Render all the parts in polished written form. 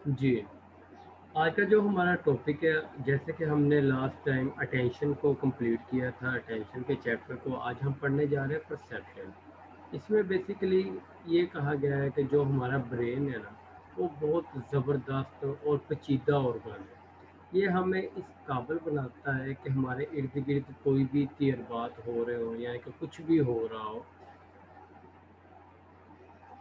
جی، آج کا جو ہمارا ٹاپک ہے، جیسے کہ ہم نے لاسٹ ٹائم اٹینشن کو کمپلیٹ کیا تھا، اٹینشن کے چیپٹر کو آج ہم پڑھنے جا رہے ہیں پرسیپشن۔ اس میں بیسیکلی یہ کہا گیا ہے کہ جو ہمارا برین ہے نا، وہ بہت زبردست اور پیچیدہ آرگن ہے۔ یہ ہمیں اس قابل بناتا ہے کہ ہمارے ارد گرد کوئی بھی تجربات ہو رہے ہوں، یعنی کہ کچھ بھی ہو رہا ہو،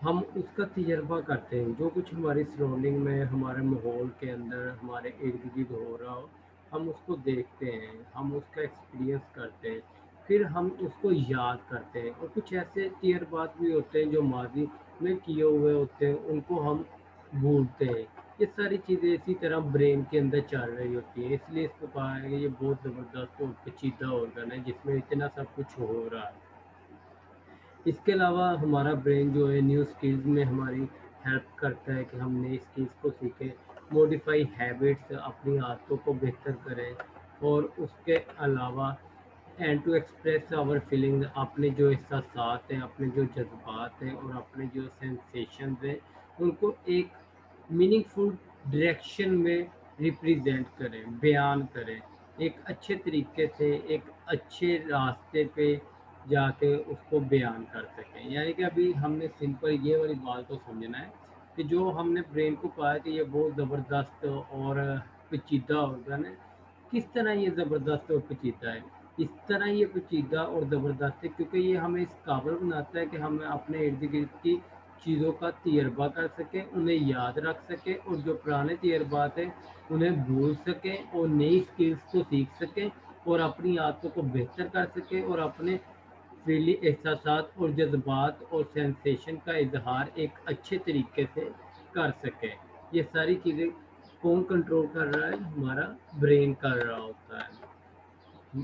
ہم اس کا تجربہ کرتے ہیں۔ جو کچھ ہماری سراؤنڈنگ میں، ہمارے ماحول کے اندر، ہمارے ارد گرد ہو رہا ہو، ہم اس کو دیکھتے ہیں، ہم اس کا ایکسپیرئنس کرتے ہیں، پھر ہم اس کو یاد کرتے ہیں۔ اور کچھ ایسے تجربات بھی ہوتے ہیں جو ماضی میں کیے ہوئے ہوتے ہیں، ان کو ہم بھولتے ہیں۔ یہ ساری چیزیں اسی طرح برین کے اندر چل رہی ہوتی ہیں، اس لیے اس کو کہا ہے کہ یہ بہت زبردست اور پیچیدہ آرگن ہے جس میں اتنا سب کچھ ہو رہا ہے۔ اس کے علاوہ ہمارا برین جو ہے نیو اسکلز میں ہماری ہیلپ کرتا ہے کہ ہم نئی اسکلز کو سیکھیں، موڈیفائی ہیبٹس، اپنی عادتوں کو بہتر کریں، اور اس کے علاوہ and to express our feeling, اپنے جو احساسات ہیں، اپنے جو جذبات ہیں اور اپنے جو سینسیشنز ہیں، ان کو ایک میننگ فل ڈائریکشن میں ریپریزینٹ کریں، بیان کریں، ایک اچھے طریقے سے، ایک اچھے راستے پہ جا کے اس کو بیان کر سکیں۔ یعنی کہ ابھی ہم نے سمپل یہ والی بات کو سمجھنا ہے کہ جو ہم نے برین کو کہا ہے کہ یہ بہت زبردست اور پیچیدہ آرگن ہے۔ کس طرح یہ زبردست اور پیچیدہ ہے؟ اس طرح یہ پیچیدہ اور زبردست ہے کیونکہ یہ ہمیں اس قابل بناتا ہے کہ ہم اپنے ارد گرد کی چیزوں کا تجربہ کر سکیں، انہیں یاد رکھ سکیں، اور جو پرانے تجربات ہیں انہیں بھول سکیں، اور نئی اسکلس کو سیکھ سکیں، اور اپنی عادتوں کو بہتر کر سکیں، اور اپنے فیلی احساسات اور جذبات اور سینسیشن کا اظہار ایک اچھے طریقے سے کر سکیں۔ یہ ساری چیزیں کون کنٹرول کر رہا ہے؟ ہمارا برین کر رہا ہوتا ہے۔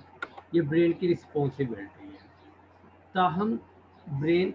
یہ برین کی رسپانسبلٹی ہے۔ تاہم brain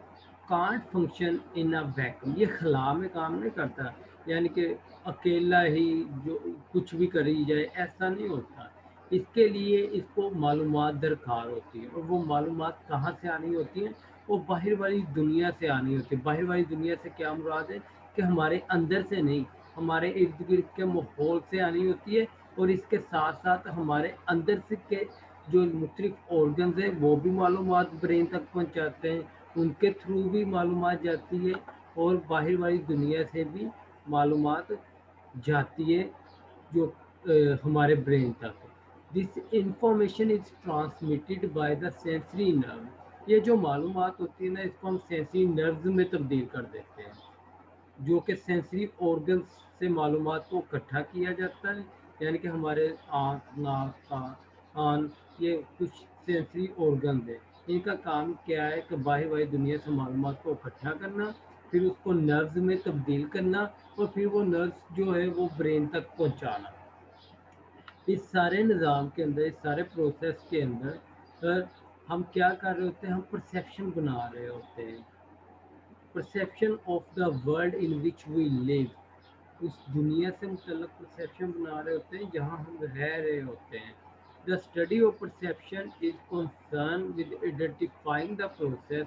can't function in a vacuum, یہ خلا میں کام نہیں کرتا، یعنی کہ اکیلا ہی جو کچھ بھی کری جائے ایسا نہیں ہوتا۔ اس کے لیے اس کو معلومات درکار ہوتی ہے، اور وہ معلومات کہاں سے آنی ہوتی ہیں؟ وہ باہر والی دنیا سے آنی ہوتی ہے۔ باہر والی دنیا سے کیا مراد ہے؟ کہ ہمارے اندر سے نہیں، ہمارے ارد گرد کے ماحول سے آنی ہوتی ہے، اور اس کے ساتھ ساتھ ہمارے اندر سے کے جو مختلف آرگنز ہیں وہ بھی معلومات برین تک پہنچاتے ہیں، ان کے تھرو بھی معلومات جاتی ہے، اور باہر والی دنیا سے بھی معلومات جاتی ہے جو ہمارے برین تک۔ This information is transmitted by the sensory nerve, یہ جو معلومات ہوتی ہے نا، اس کو ہم سینسری نروز میں تبدیل کر دیتے ہیں، جو کہ سینسری آرگنس سے معلومات کو اکٹھا کیا جاتا ہے۔ یعنی کہ ہمارے آنکھ، ناک، کان، یہ کچھ سینسری آرگنز ہیں۔ ان کا کام کیا ہے کہ باہر والی دنیا سے معلومات کو اکٹھا کرنا، پھر اس کو نروز میں تبدیل کرنا، اور پھر وہ نروز جو ہے وہ برین تک پہنچانا۔ اس سارے نظام کے اندر، اس سارے پروسیس کے اندر ہم کیا کر رہے ہوتے ہیں؟ ہم پرسیپشن بنا رہے ہوتے ہیں، perception of the world in which we live, اس دنیا سے متعلق پرسیپشن بنا رہے ہوتے ہیں جہاں ہم رہ رہے ہوتے ہیں۔ The study of perception is concern with identifying the process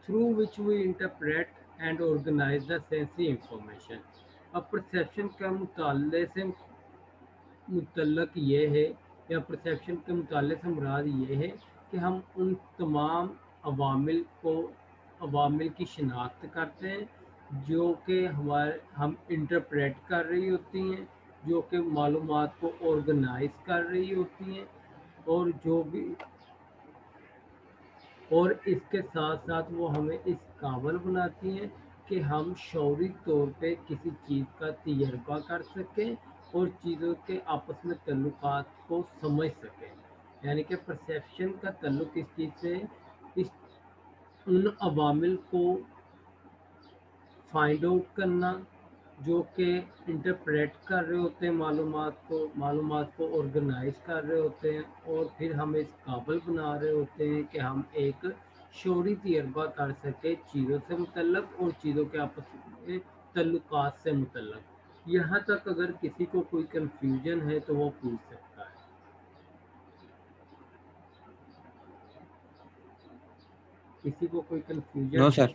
through which we interpret and organise the sensory information. اب پرسیپشن کا مطالعے سے متعلق یہ ہے، یا پرسیپشن کے مطالعے سے مراد یہ ہے کہ ہم ان تمام عوامل کی شناخت کرتے ہیں جو کہ ہم انٹرپریٹ کر رہی ہوتی ہیں، جو کہ معلومات کو آرگنائز کر رہی ہوتی ہیں، اور جو بھی، اور اس کے ساتھ ساتھ وہ ہمیں اس قابل بناتی ہیں کہ ہم شعوری طور پہ کسی چیز کا تجربہ کر سکیں، اور چیزوں کے آپس میں تعلقات کو سمجھ سکیں۔ یعنی کہ پرسیپشن کا تعلق اس چیز سے ہے، اس ان عوامل کو فائنڈ آؤٹ کرنا جو کہ انٹرپریٹ کر رہے ہوتے ہیں معلومات کو آرگنائز کر رہے ہوتے ہیں، اور پھر ہم اس قابل بنا رہے ہوتے ہیں کہ ہم ایک شعوری تجربہ کر سکیں چیزوں سے متعلق، اور چیزوں کے آپس میں تعلقات سے متعلق۔ یہاں تک اگر کسی کو کوئی کنفیوژن ہے تو وہ پوچھ سکتا ہے۔ کسی کو کوئی نو کنفیوژن سر. ہے؟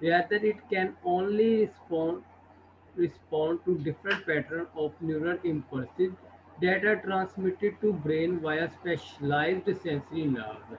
Rather, it can only respond to different pattern of neural impulses that are transmitted to brain via specialized sensory nerves।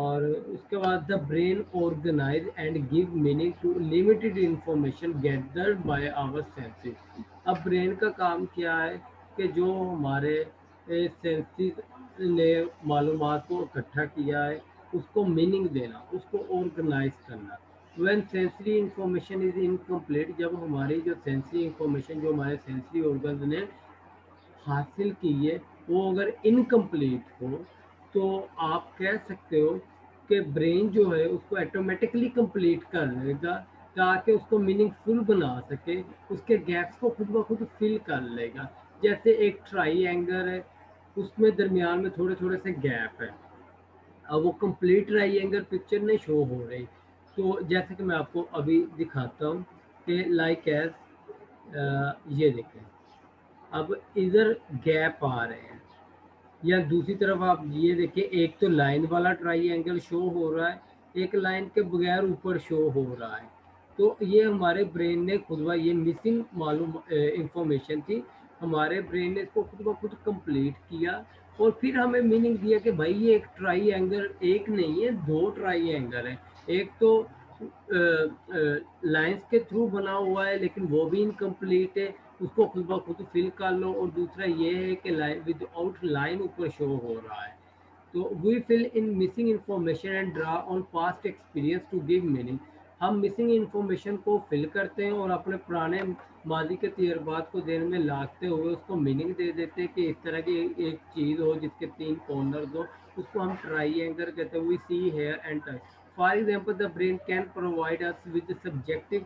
اور اس کے بعد the brain organise and give meaning to limited information gathered by our senses. اب brain کا کام کیا ہے کہ جو ہمارے سینسز نے معلومات کو اکٹھا کیا ہے اس کو میننگ دینا، اس کو آرگنائز کرنا. When sensory information is incomplete, جب ہماری جو سینسری انفارمیشن جو ہمارے سینسری آرگنز نے حاصل کی ہے وہ اگر انکمپلیٹ ہو تو آپ کہہ سکتے ہو کہ برین جو ہے اس کو ایٹومیٹکلی کمپلیٹ کر لے گا تاکہ اس کو میننگ فل بنا سکے، اس کے گیپس کو خود بخود فل کر لے گا. جیسے ایک ٹرائی اینگل ہے، اس میں درمیان میں تھوڑے تھوڑے سے گیپ ہے، اب وہ کمپلیٹ ٹرائی اینگل پکچر نہیں شو ہو رہی. تو جیسے کہ میں آپ کو ابھی دکھاتا ہوں کہ لائک ایز یہ دیکھیں، اب ادھر گیپ آ رہے ہیں، یا دوسری طرف آپ یہ دیکھیں ایک تو لائن والا ٹرائی اینگل شو ہو رہا ہے، ایک لائن کے بغیر اوپر شو ہو رہا ہے. تو یہ ہمارے برین نے خود بہ یہ مسنگ معلوم انفارمیشن تھی، ہمارے برین نے اس کو خود بخود کمپلیٹ کیا اور پھر ہمیں میننگ دیا کہ بھائی یہ ایک ٹرائی اینگل ایک نہیں ہے، دو ٹرائی اینگل ہیں. ایک تو لائنس کے تھرو بنا ہوا ہے لیکن وہ بھی انکمپلیٹ ہے، اس کو خود بخود فل کر لو. اور دوسرا یہ ہے کہ ود آؤٹ لائن اوپر شو ہو رہا ہے. تو we fill in missing information and draw on past experience to give meaning. ہم مسنگ انفارمیشن کو فل کرتے ہیں اور اپنے پرانے ماضی کے تجربات کو ذہن میں لاتے ہوئے اس کو میننگ دے دیتے ہیں کہ اس طرح کی ایک چیز ہو جس کے تین کارنرز ہو، اس کو ہم ٹرائی اینگل کہتے ہیں. We see hear and touch. For example, the brain can provide us with subjective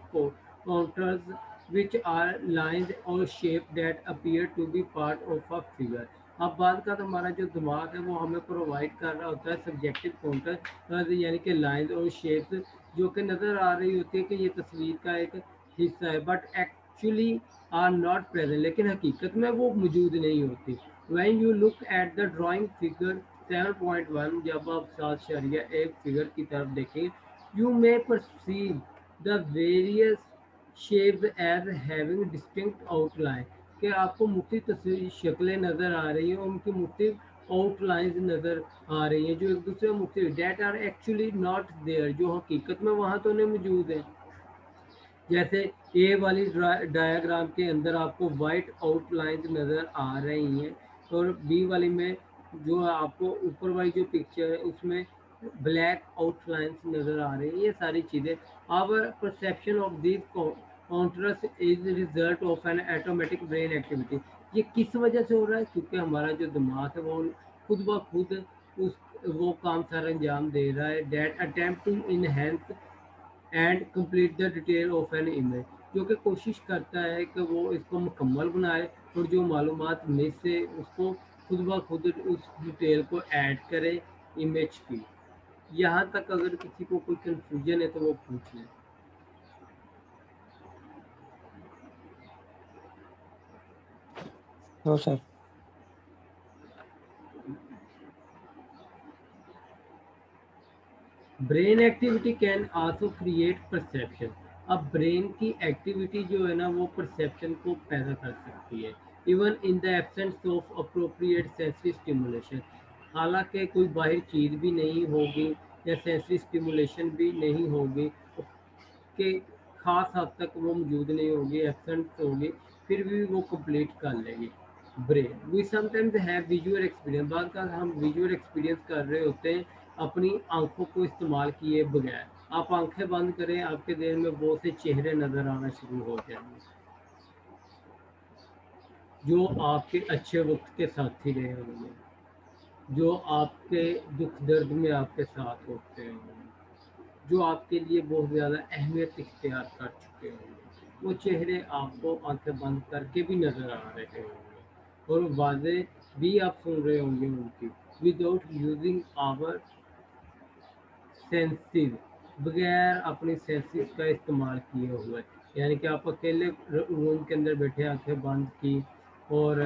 counters which are lines or shapes that appear to be part of a figure. اب بعد کا ہمارا جو دماغ ہے وہ ہمیں پرووائڈ کر رہا ہوتا ہے سبجیکٹو کاؤنٹر، یعنی کہ لائنز اور شیپس جو کہ نظر آ رہی ہوتی ہے کہ یہ تصویر کا ایک حصہ ہے، but actually are not present, لیکن حقیقت میں وہ موجود نہیں ہوتی. When you look at the drawing figure 7.1، جب آپ 7.1 فگر کی طرف دیکھیں، you may perceive the various shapes as having distinct outline, کہ آپ کو مختلف شکلیں نظر آ رہی ہیں اور ان کی مختلف آؤٹ لائنز نظر آ رہی ہیں جو ایک دوسرے میں مختلف that are actually not there, جو حقیقت میں وہاں تو نہیں موجود ہیں. جیسے اے والی ڈائیگرام کے اندر آپ کو وائٹ آؤٹ لائنز نظر آ رہی ہیں اور بی والی میں جو آپ کو اوپر والی جو پکچر ہے اس میں بلیک آؤٹ لائنز نظر آ رہی ہیں. یہ ساری چیزیں our perception of these contrasts is the result of an automatic brain activity. یہ کس وجہ سے ہو رہا ہے؟ کیونکہ ہمارا جو دماغ ہے وہ خود بخود اس وہ کام سارا انجام دے رہا ہے. that attempt to enhance and complete the detail of an image, جو کہ کوشش کرتا ہے کہ وہ اس کو مکمل بنائے اور جو معلومات مس سے اس کو خود بخود اس ڈیٹیل کو ایڈ کرے امیج کی. یہاں تک اگر کسی کو کوئی کنفیوژن ہے تو وہ پوچھ لیں. No, sir. Brain activity can also create perception. اب برین کی ایکٹیویٹی جو ہے نا وہ پرسیپشن کو پیدا کر سکتی ہے، even in the absence of appropriate sensory stimulation. حالانکہ کوئی باہر چیز بھی نہیں ہوگی یا سینسری اسٹیمولیشن بھی نہیں ہوگی کہ خاص حد تک وہ موجود نہیں ہوگی، ایبسنٹ ہوگی، پھر بھی وہ کمپلیٹ کر لے گی. Brain we some times have visual experience. بعض کا ہم ویژول ایکسپیرینس کر رہے ہوتے ہیں اپنی آنکھوں کو استعمال کیے بغیر. آپ آنکھیں بند کریں، آپ کے ذہن میں بہت سے چہرے نظر آنا شروع ہو جائیں گے جو آپ کے اچھے وقت کے ساتھی رہے ہوں گے، جو آپ کے دکھ درد میں آپ کے ساتھ ہوتے ہوں گے، جو آپ کے لیے بہت زیادہ اہمیت اختیار کر چکے ہوں گے. وہ چہرے آپ کو آنکھیں بند کر کے بھی نظر آ رہے ہوں گے اور واضح بھی آپ سن رہے ہوں گے ان کی وداؤٹ یوزنگ آور سینسز، بغیر اپنی سینسز کا استعمال کیے ہوئے. یعنی کہ آپ اکیلے روم کے اندر بیٹھے آنکھیں بند کی اور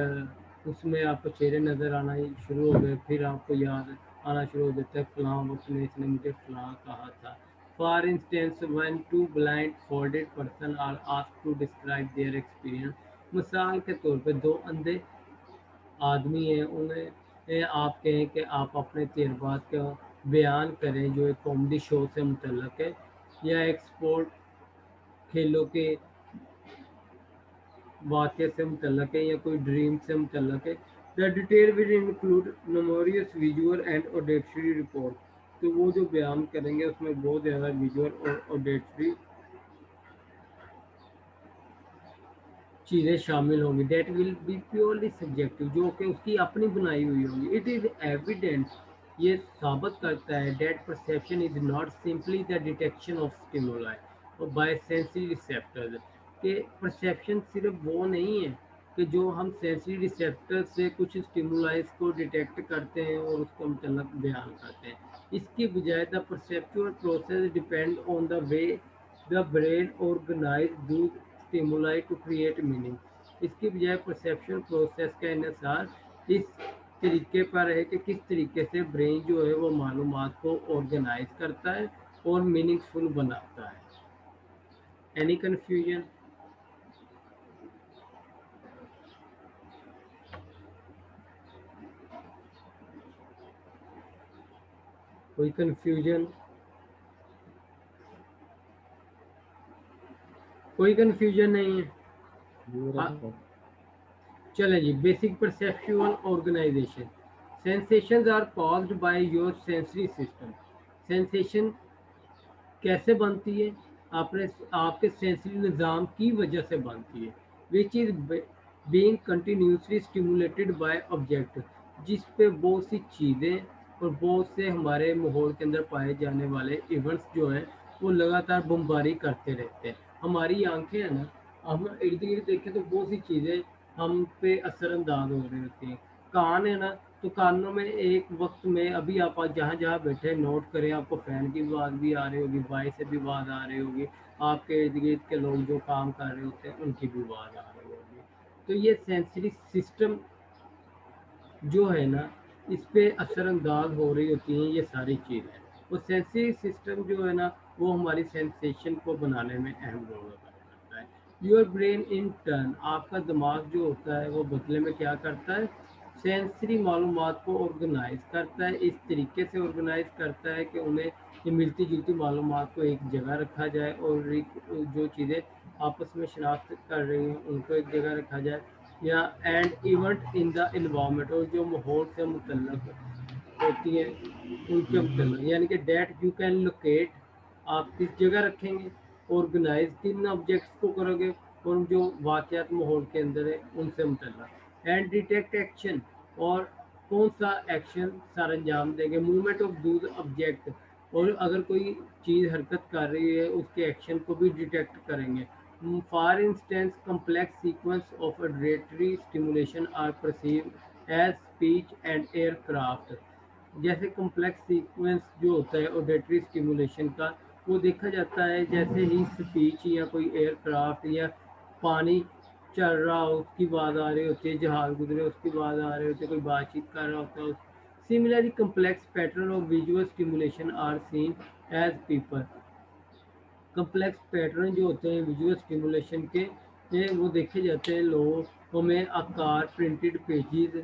اس میں آپ کو چہرے نظر آنا شروع ہو گئے، پھر آپ کو یاد آنا شروع ہو جاتا ہے فلاں وقت میں اس نے مجھے فلاں کہا تھا. For instance when two blindfolded person are asked to describe their experience. مثال کے طور پہ دو اندھے آدمی ہیں، انہیں آپ کہیں کہ آپ اپنے تجربات کا بیان کریں جو ایک کامیڈی شو سے متعلق ہے یا ایک اسپورٹ کھیلوں کے واقعے سے متعلق ہے یا کوئی ڈریم سے متعلق ہے. The detail will include numerous visual and auditory report. تو وہ جو بیان کریں گے اس میں بہت زیادہ ویژول اور آڈیٹری چیزیں شامل ہوں گی. That will be purely subjective جو کہ اس کی اپنی بنائی ہوئی ہوں گی. اٹ از ایویڈینٹ یہ ثابت کرتا ہے that perception is not simply the detection of stimuli اور بائی سینسری ریسیپٹرز. کہ پرسیپشن صرف وہ نہیں ہے کہ جو ہم سینسری ریسیپٹر سے کچھ اسٹیمولائز کو ڈیٹیکٹ کرتے ہیں اور اس کو متعلق بیان کرتے ہیں. اس کی بجائے the perceptual process depend on the way the brain organize the stimuli to create meaning. اس کی بجائے پرسیپشن پروسیس کا انحصار اس طریقے پر ہے کہ کس طریقے سے برین جو ہے وہ معلومات کو آرگنائز کرتا ہے اور میننگ فل بناتا ہے. Any confusion? کوئی کنفیوژن؟ کوئی کنفیوژن نہیں ہے؟ چلیں جی. Basic perceptual organization. Sensations are caused by your sensory system. Sensation کیسے بنتی ہے؟ آپ کے سینسری نظام کی وجہ سے بنتی ہے. Which is being continuously stimulated by object. جس پہ بہت سی چیزیں اور بہت سے ہمارے ماحول کے اندر پائے جانے والے ایونٹس جو ہیں وہ لگاتار بمباری کرتے رہتے ہیں. ہماری آنکھیں ہیں نا، ہم ارد گرد دیکھیں تو بہت سی چیزیں ہم پہ اثر انداز ہو رہی ہوتی ہیں. کان ہے نا، تو کانوں میں ایک وقت میں ابھی آپ جہاں جہاں بیٹھے نوٹ کریں آپ کو فین کی آواز بھی آ رہی ہوگی، بائی سے بھی آواز آ رہی ہوگی، آپ کے ارد گرد کے لوگ جو کام کر رہے ہوتے ہیں ان کی بھی آواز آ رہی ہوگی. تو یہ سینسری سسٹم جو ہے نا اس پہ اثر انداز ہو رہی ہوتی ہیں یہ ساری چیزیں. وہ سینسری سسٹم جو ہے نا وہ ہماری سینسیشن کو بنانے میں اہم رول ادا کرتا ہے. یور برین ان ٹرن، آپ کا دماغ جو ہوتا ہے وہ بدلے میں کیا کرتا ہے؟ سینسری معلومات کو آرگنائز کرتا ہے. اس طریقے سے آرگنائز کرتا ہے کہ انہیں یہ ملتی جلتی معلومات کو ایک جگہ رکھا جائے اور جو چیزیں آپس میں شناخت کر رہی ہیں ان کو ایک جگہ رکھا جائے. یا and event in the environment, اور جو ماحول سے متعلق ہوتی ہیں ان کے متعلق، یعنی کہ ڈیٹ یو کین لوکیٹ. آپ کس جگہ رکھیں گے؟ آرگنائز کن آبجیکٹس کو کرو گے اور جو واقعات ماحول کے اندر ہے ان سے متعلق. اینڈ ڈیٹیکٹ ایکشن، اور کون سا ایکشن سر انجام دیں گے. موومنٹ آف دوز آبجیکٹ، اور اگر کوئی چیز حرکت کر رہی ہے اس کے ایکشن کو بھی ڈیٹیکٹ کریں گے. For instance complex sequence of auditory stimulation are perceive as speech and aircraft. جیسے کمپلیکس سیکوینس جو ہوتا ہے آڈیٹری اسٹیمولیشن کا وہ دیکھا جاتا ہے جیسے ہی اسپیچ یا کوئی ایئر کرافٹ یا پانی چل رہا ہو اس کی آواز آ رہی ہوتی ہے، جہاز گزرے اس کی آواز آ رہی ہوتی ہے، کوئی بات چیت کر رہا ہوتا ہے. Similarly complex pattern of visual stimulation are seen as people. Complex pattern جو ہوتے ہیں ویژول اسٹیمولیشن کے وہ دیکھے جاتے ہیں لوگوں میں. آکار، printed pages.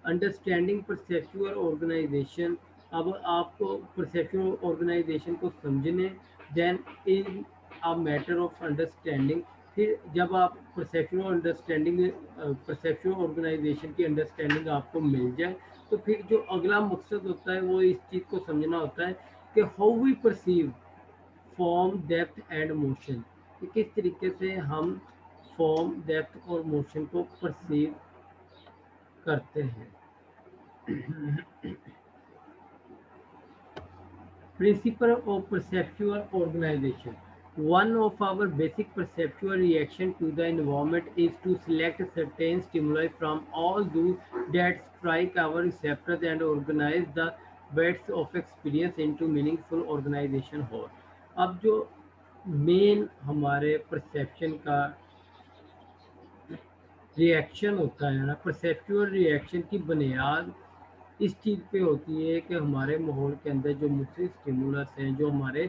Understanding perceptual organization. اب آپ کو پرسیپچوئل آرگنائزیشن کو سمجھنے then in a matter of understanding. پھر جب آپ پرسیپچوئل آرگنائزیشن کی انڈرسٹینڈنگ آپ کو مل جائے تو پھر جو اگلا مقصد ہوتا ہے وہ اس چیز کو سمجھنا ہوتا ہے کہ how we perceive form, depth and motion. کہ کس طریقے سے ہم فارم، ڈیپتھ اور موشن کو پرسیو کرتے ہیں. Principle of perceptual organization. One of our basic perceptual reaction to the environment is to select certain stimuli from all those that strike our receptors and organize the weights of experience into meaningful organization whole. اب جو مین ہمارے perception کا reaction ہوتا ہے نا، پرسیپچوئل reaction کی بنیاد اس چیز پہ ہوتی ہے کہ ہمارے ماحول کے اندر جو مختلف اسٹیمولس ہیں جو ہمارے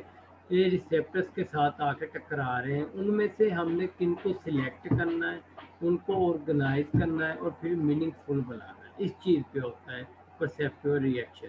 ریسیپٹرس کے ساتھ آ کے ٹکرا رہے ہیں ان میں سے ہم نے کن کو سلیکٹ کرنا ہے، ان کو آرگنائز کرنا ہے اور پھر میننگ فل بنانا ہے. اس چیز پہ ہوتا ہے پرسیپچوئل reaction.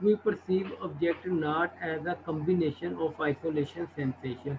we perceive object not as a combination of isolation sensation,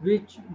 which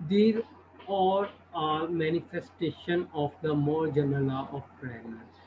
These all are manifestation of the more general law of pregnancy.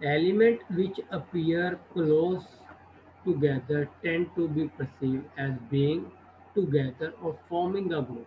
Element which appear close together tend to be perceived as being together or forming a group.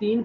3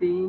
3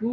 2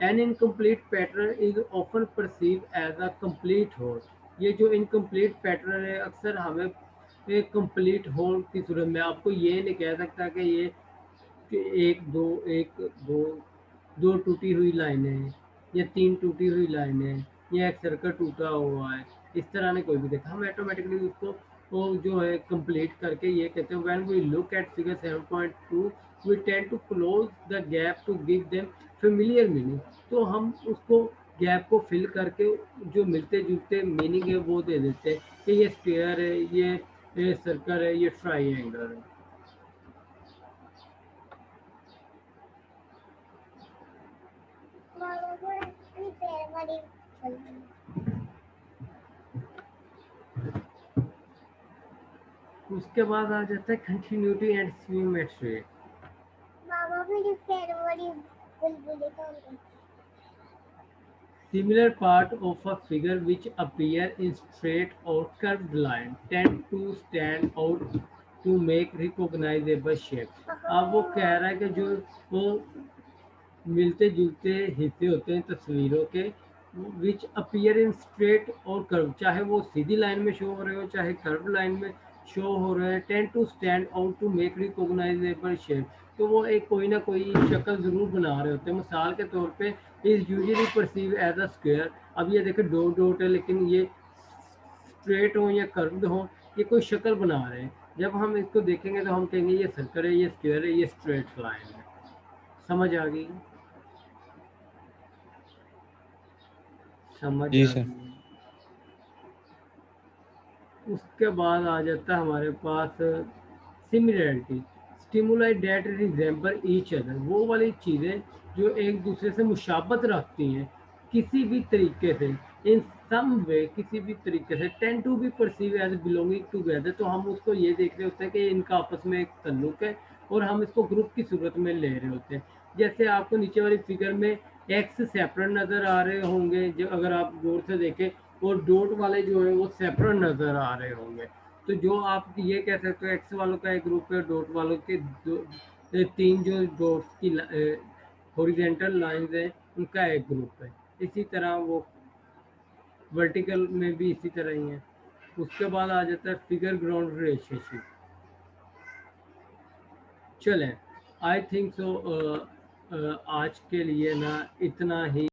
An incomplete pattern is often perceived as a complete whole. یہ جو incomplete pattern ہے اکثر ہمیں ایک complete whole کی صورت میں آپ کو یہ نہیں کہہ سکتا کہ یہ کہ دو ٹوٹی ہوئی لائنیں یا تین ٹوٹی ہوئی لائنیں یا ایک سرکل ٹوٹا ہوا ہے، اس طرح نے کوئی بھی دیکھا ہم آٹومیٹکلی اس کو وہ جو ہے کمپلیٹ کر کے یہ کہتے ہیں when we look at figure 7.2 we tend to close the gap to give them familiar meaning, تو ہم اس کو گیپ کو فل کر کے جو ملتے جلتے میننگ ہے وہ دے دیتے ہیں کہ یہ اسکوئر ہے، یہ سرکل ہے، یہ ٹرائی اینگل ہے. اس کے بعد آ جاتا ہے continuity and symmetry. Similar part of a figure which appear in straight or curved line tend to stand out to make recognizable shape. اب وہ کہہ رہا ہے کہ جو وہ ملتے جلتے حصے ہوتے ہیں تصویروں کے وچ اپیئر ان اسٹریٹ اور کرو، چاہے وہ سیدھی لائن میں شو ہو رہے ہو چاہے کرو لائن میں شو ہو رہے ہیں، tend to stand out to make recognizable shape, تو وہ ایک کوئی نہ کوئی شکل ضرور بنا رہے ہوتے ہیں. مثال کے طور پہ is usually perceive as a square. اب یہ دیکھیں ڈوٹ ڈوٹ ہے لیکن یہ اسٹریٹ ہوں یا کروڈ ہوں یہ کوئی شکل بنا رہے ہیں. جب ہم اس کو دیکھیں گے تو ہم کہیں گے یہ سرکل ہے، یہ اسکوئر ہے، یہ اسٹریٹ لائن ہے. سمجھ آ گئی؟ سمجھ جی آ سر. گئی. اس کے بعد آ جاتا ہے ہمارے پاس similarity. Stimuli that resemble each other, وہ والی چیزیں جو ایک دوسرے سے مشابت رکھتی ہیں کسی بھی طریقے سے، ان سم وے کسی بھی طریقے سے، tend to be perceive as belonging together, تو ہم اس کو یہ دیکھ رہے ہوتے ہیں کہ ان کا آپس میں ایک تعلق ہے اور ہم اس کو گروپ کی صورت میں لے رہے ہوتے ہیں. جیسے آپ کو نیچے والی فگر میں ایکس سیپریٹ نظر آ رہے ہوں گے جو اگر آپ غور سے دیکھیں، اور ڈوٹ والے جو ہے وہ سیپریٹ نظر آ رہے ہوں گے. تو جو آپ یہ کہہ سکتے ہو ایکس والوں کا ایک گروپ ہے، ڈوٹ والوں کے تین جو ڈوٹس کی ہاریزونٹل لائنز ہیں ان کا ایک گروپ ہے. اسی طرح وہ ورٹیکل میں بھی اسی طرح ہی ہیں. اس کے بعد آ جاتا ہے فگر گراؤنڈ ریلیشن شپ. چلیں آئی تھنک سو آج کے لیے نا اتنا ہی.